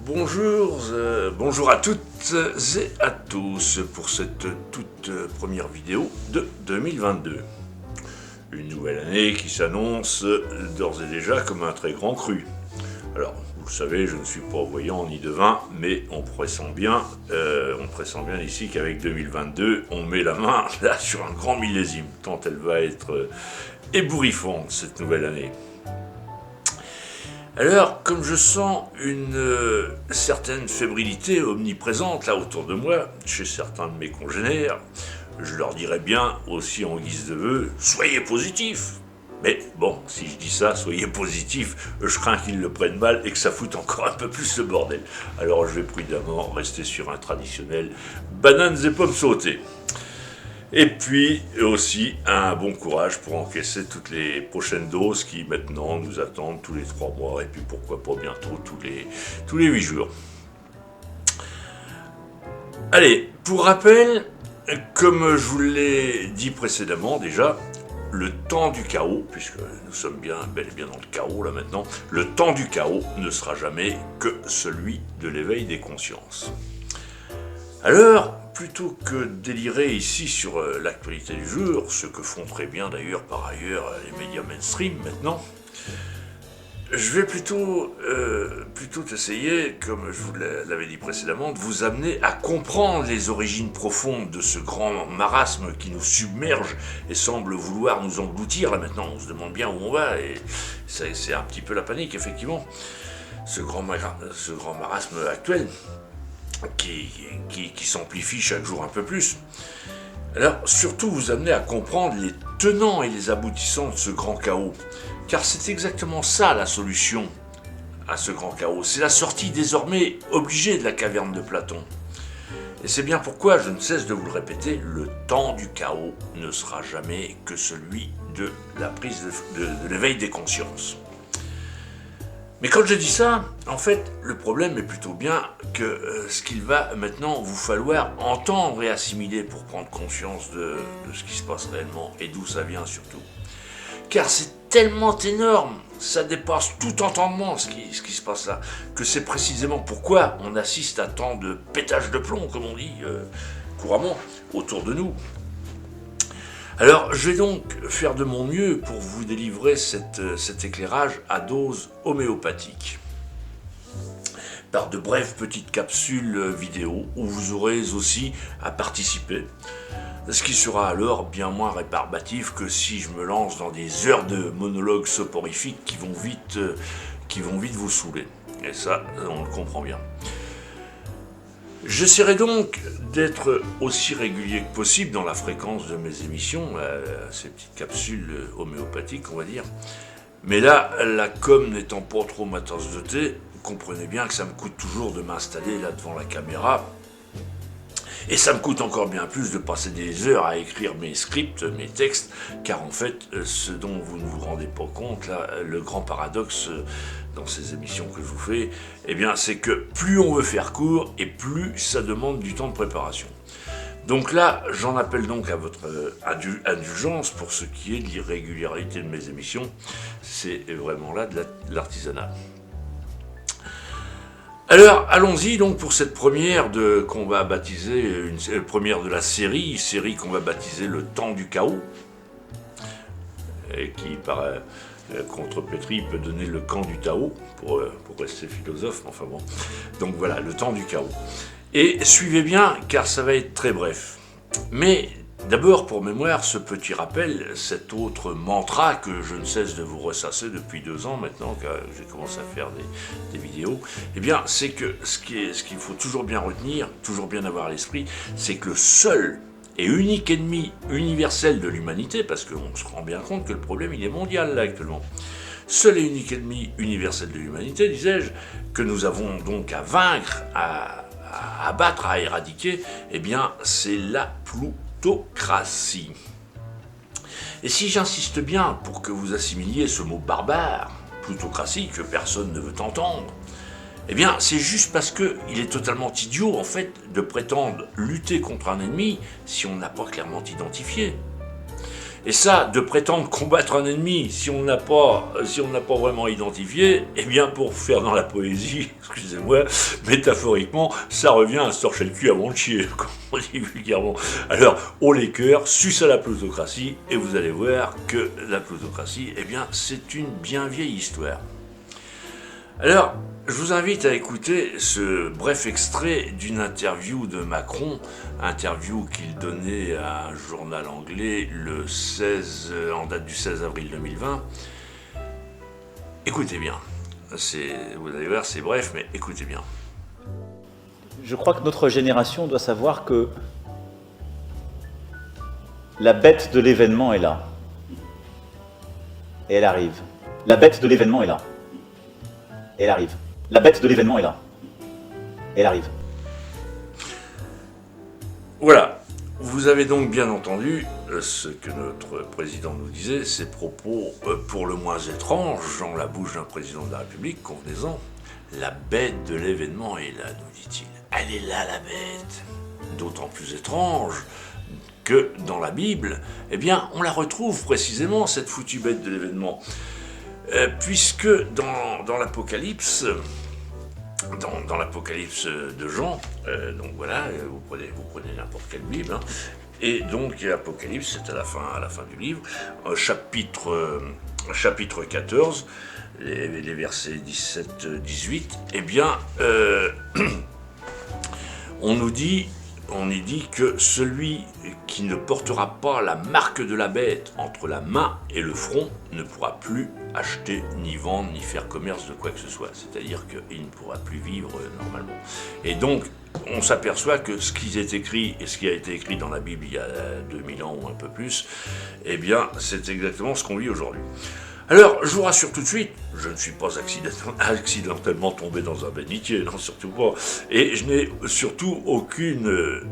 Bonjour à toutes et à tous pour cette toute première vidéo de 2022. Une nouvelle année qui s'annonce d'ores et déjà comme un très grand cru. Alors, vous le savez, je ne suis pas voyant ni devin, mais on pressent bien ici qu'avec 2022, on met la main là sur un grand millésime, tant elle va être ébouriffante cette nouvelle année. Alors, comme je sens une certaine fébrilité omniprésente là autour de moi, chez certains de mes congénères, je leur dirais bien aussi en guise de vœu, soyez positifs. Mais bon, si je dis ça, soyez positifs, je crains qu'ils le prennent mal et que ça foute encore un peu plus le bordel. Alors je vais prudemment rester sur un traditionnel bananes et pommes sautées. Et puis aussi un bon courage pour encaisser toutes les prochaines doses qui maintenant nous attendent tous les 3 mois et puis pourquoi pas bientôt tous les 8 jours. Allez, pour rappel, comme je vous l'ai dit précédemment déjà, le temps du chaos, puisque nous sommes bel et bien dans le chaos là maintenant, le temps du chaos ne sera jamais que celui de l'éveil des consciences. Alors, plutôt que de délirer ici sur l'actualité du jour, ce que font très bien d'ailleurs par ailleurs les médias mainstream maintenant, je vais plutôt essayer, comme je vous l'avais dit précédemment, de vous amener à comprendre les origines profondes de ce grand marasme qui nous submerge et semble vouloir nous engloutir. Là maintenant, on se demande bien où on va et c'est un petit peu la panique, effectivement. Ce grand marasme actuel qui s'amplifie chaque jour un peu plus. Alors, surtout vous amener à comprendre les tenants et les aboutissants de ce grand chaos. Car c'est exactement ça la solution à ce grand chaos. C'est la sortie désormais obligée de la caverne de Platon. Et c'est bien pourquoi, je ne cesse de vous le répéter, le temps du chaos ne sera jamais que celui de la prise de l'éveil des consciences. Mais quand je dis ça, en fait, le problème est plutôt bien que ce qu'il va maintenant vous falloir entendre et assimiler pour prendre conscience de ce qui se passe réellement et d'où ça vient surtout. Car c'est tellement énorme, ça dépasse tout entendement ce qui se passe là, que c'est précisément pourquoi on assiste à tant de pétage de plomb, comme on dit couramment, autour de nous. Alors, je vais donc faire de mon mieux pour vous délivrer cet éclairage à dose homéopathique, par de brèves petites capsules vidéo où vous aurez aussi à participer, ce qui sera alors bien moins rébarbatif que si je me lance dans des heures de monologues soporifiques qui vont vite vous saouler. Et ça, on le comprend bien. J'essaierai donc d'être aussi régulier que possible dans la fréquence de mes émissions, ces petites capsules homéopathiques, on va dire. Mais là, la com n'étant pas trop ma tasse de thé, comprenez bien que ça me coûte toujours de m'installer là devant la caméra. Et ça me coûte encore bien plus de passer des heures à écrire mes scripts, mes textes, car en fait, ce dont vous ne vous rendez pas compte, là, le grand paradoxe dans ces émissions que je vous fais, eh bien, c'est que plus on veut faire court, et plus ça demande du temps de préparation. Donc là, j'en appelle donc à votre indulgence pour ce qui est de l'irrégularité de mes émissions. C'est vraiment là de l'artisanat. Alors, allons-y donc pour cette première qu'on va baptiser, une première de la série qu'on va baptiser le temps du chaos, et qui par contrepétrie peut donner le camp du Tao, pour rester philosophe, enfin bon. Donc voilà, le temps du chaos. Et suivez bien, car ça va être très bref. Mais d'abord, pour mémoire, ce petit rappel, cet autre mantra que je ne cesse de vous ressasser depuis 2 ans maintenant, que j'ai commencé à faire des vidéos, eh bien, c'est que ce qu'il faut toujours bien retenir, toujours bien avoir à l'esprit, c'est que le seul et unique ennemi universel de l'humanité, parce qu'on se rend bien compte que le problème, il est mondial là actuellement, seul et unique ennemi universel de l'humanité, disais-je, que nous avons donc à vaincre, à abattre, à éradiquer, eh bien, c'est la plutocratie. Et si j'insiste bien pour que vous assimiliez ce mot barbare, plutocratie, que personne ne veut entendre, eh bien, c'est juste parce qu'il est totalement idiot, en fait, de prétendre lutter contre un ennemi si on n'a pas clairement identifié. Et ça, de prétendre combattre un ennemi, si on n'a pas vraiment identifié, eh bien pour faire dans la poésie, excusez-moi, métaphoriquement, ça revient à se torcher le cul avant de chier, comme on dit vulgairement. Alors, haut les cœurs, suce à la plutocratie, et vous allez voir que la plutocratie, eh bien, c'est une bien vieille histoire. Alors, je vous invite à écouter ce bref extrait d'une interview de Macron, interview qu'il donnait à un journal anglais en date du 16 avril 2020. Écoutez bien, vous allez voir, c'est bref, mais écoutez bien. Je crois que notre génération doit savoir que la bête de l'événement est là. Et elle arrive. La bête de l'événement est là. Et elle arrive. La bête de l'événement est là. Et elle arrive. Voilà. Vous avez donc bien entendu ce que notre président nous disait, ses propos pour le moins étranges dans la bouche d'un président de la République, convenez-en. La bête de l'événement est là, nous dit-il. Elle est là, la bête. D'autant plus étrange que dans la Bible, eh bien, on la retrouve précisément, cette foutue bête de l'événement. Puisque dans l'Apocalypse, dans l'Apocalypse de Jean, donc voilà, vous prenez n'importe quelle Bible, hein, et donc l'Apocalypse, c'est à la fin du livre, chapitre 14, les versets 17-18, eh bien, on y dit que celui qui ne portera pas la marque de la bête entre la main et le front ne pourra plus acheter, ni vendre, ni faire commerce de quoi que ce soit. C'est-à-dire qu'il ne pourra plus vivre normalement. Et donc, on s'aperçoit que ce qui est écrit, et ce qui a été écrit dans la Bible il y a 2000 ans ou un peu plus, eh bien, c'est exactement ce qu'on lit aujourd'hui. Alors, je vous rassure tout de suite, je ne suis pas accidentellement tombé dans un bénitier, non, surtout pas. Et je n'ai surtout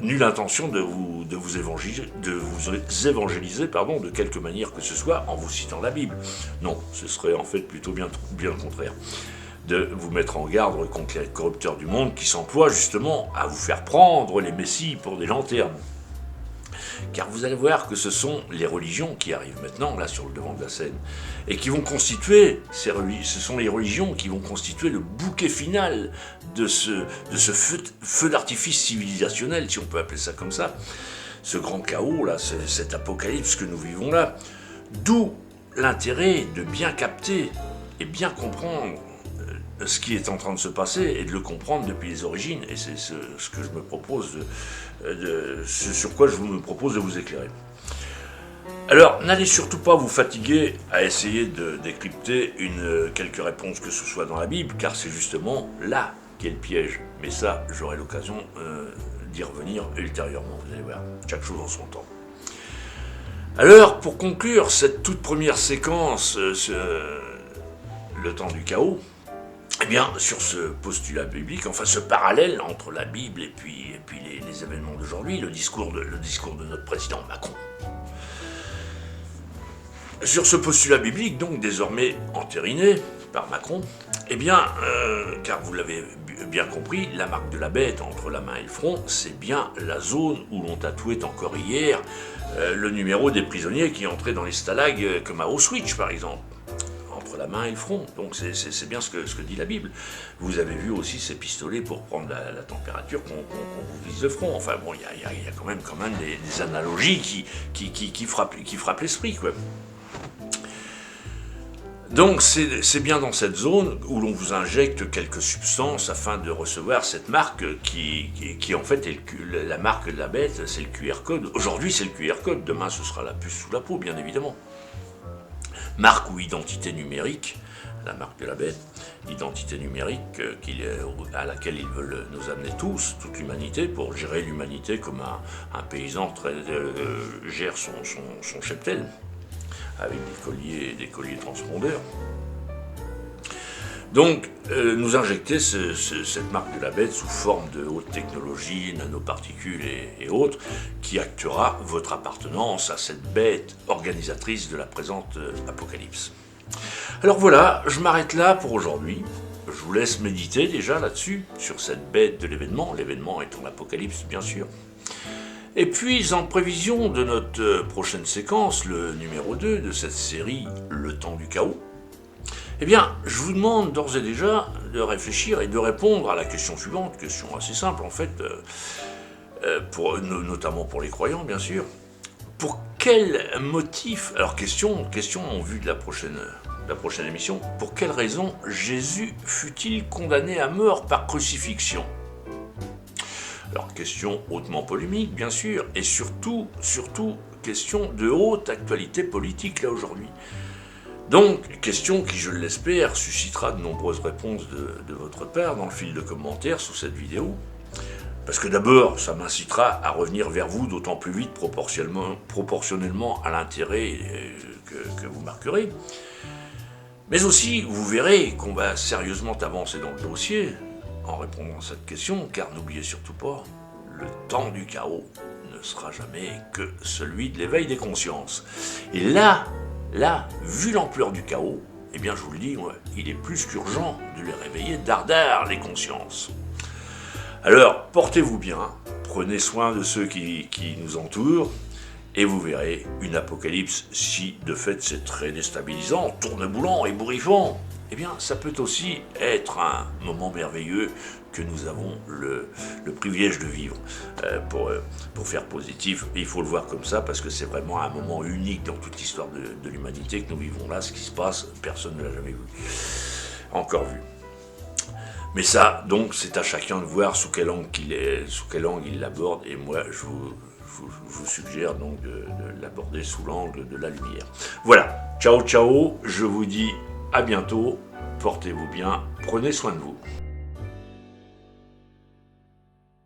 nulle intention de vous évangéliser, de quelque manière que ce soit, en vous citant la Bible. Non, ce serait en fait plutôt bien le contraire. De vous mettre en garde contre les corrupteurs du monde qui s'emploient justement à vous faire prendre les messies pour des lanternes. Car vous allez voir que ce sont les religions qui arrivent maintenant, là, sur le devant de la scène, et qui vont constituer, ce sont les religions qui vont constituer le bouquet final de ce feu d'artifice civilisationnel, si on peut appeler ça comme ça, ce grand chaos, là, cet apocalypse que nous vivons là, d'où l'intérêt de bien capter et bien comprendre ce qui est en train de se passer et de le comprendre depuis les origines. Et c'est ce que je me propose ce sur quoi je me propose de vous éclairer. Alors, n'allez surtout pas vous fatiguer à essayer de décrypter quelques réponses que ce soit dans la Bible, car c'est justement là qu'est le piège. Mais ça, j'aurai l'occasion d'y revenir ultérieurement, vous allez voir, chaque chose en son temps. Alors, pour conclure cette toute première séquence, le temps du chaos, eh bien, sur ce postulat biblique, enfin ce parallèle entre la Bible et puis les événements d'aujourd'hui, le discours de notre président Macron. Sur ce postulat biblique, donc désormais entériné par Macron, eh bien, car vous l'avez bien compris, la marque de la bête entre la main et le front, c'est bien la zone où l'on tatouait encore hier le numéro des prisonniers qui entraient dans les stalags comme à Auschwitz par exemple. La main et le front, donc c'est bien ce que dit la Bible. Vous avez vu aussi ces pistolets pour prendre la température qu'on vous vise le front. Enfin bon, il y a quand même des analogies qui frappent l'esprit, quoi. Donc c'est bien dans cette zone où l'on vous injecte quelques substances afin de recevoir cette marque qui en fait est la marque de la bête, c'est le QR code. Aujourd'hui c'est le QR code, demain ce sera la puce sous la peau, bien évidemment. Marque ou identité numérique, la marque de la bête, identité numérique à laquelle ils veulent nous amener tous, toute l'humanité, pour gérer l'humanité comme un paysan gère son cheptel, avec des colliers transpondeurs. Donc, nous injecter cette marque de la bête sous forme de haute technologie, nanoparticules et autres, qui actera votre appartenance à cette bête organisatrice de la présente apocalypse. Alors voilà, je m'arrête là pour aujourd'hui. Je vous laisse méditer déjà là-dessus, sur cette bête de l'événement étant l'apocalypse bien sûr. Et puis, en prévision de notre prochaine séquence, le numéro 2 de cette série, Le temps du chaos, eh bien, je vous demande d'ores et déjà de réfléchir et de répondre à la question suivante, question assez simple en fait, notamment pour les croyants bien sûr. Pour quel motif, alors question en vue de la prochaine émission, pour quelle raison Jésus fut-il condamné à mort par crucifixion? Alors question hautement polémique bien sûr, et surtout question de haute actualité politique là aujourd'hui. Donc, question qui, je l'espère, suscitera de nombreuses réponses de votre part dans le fil de commentaires sous cette vidéo. Parce que d'abord, ça m'incitera à revenir vers vous d'autant plus vite proportionnellement à l'intérêt que vous marquerez. Mais aussi, vous verrez qu'on va sérieusement avancer dans le dossier en répondant à cette question, car n'oubliez surtout pas, le temps du chaos ne sera jamais que celui de l'éveil des consciences. Et là, vu l'ampleur du chaos, eh bien je vous le dis, il est plus qu'urgent de les réveiller dardard les consciences. Alors, portez-vous bien, prenez soin de ceux qui nous entourent, et vous verrez, une apocalypse, si de fait c'est très déstabilisant, tourneboulant et bourrifant, eh bien ça peut aussi être un moment merveilleux que nous avons le privilège de vivre pour faire positif. Et il faut le voir comme ça parce que c'est vraiment un moment unique dans toute l'histoire de l'humanité que nous vivons là. Ce qui se passe, personne ne l'a jamais encore vu. Mais ça, donc, c'est à chacun de voir sous quel angle il l'aborde. Et moi, je vous suggère donc de l'aborder sous l'angle de la lumière. Voilà, ciao, je vous dis à bientôt, portez-vous bien, prenez soin de vous.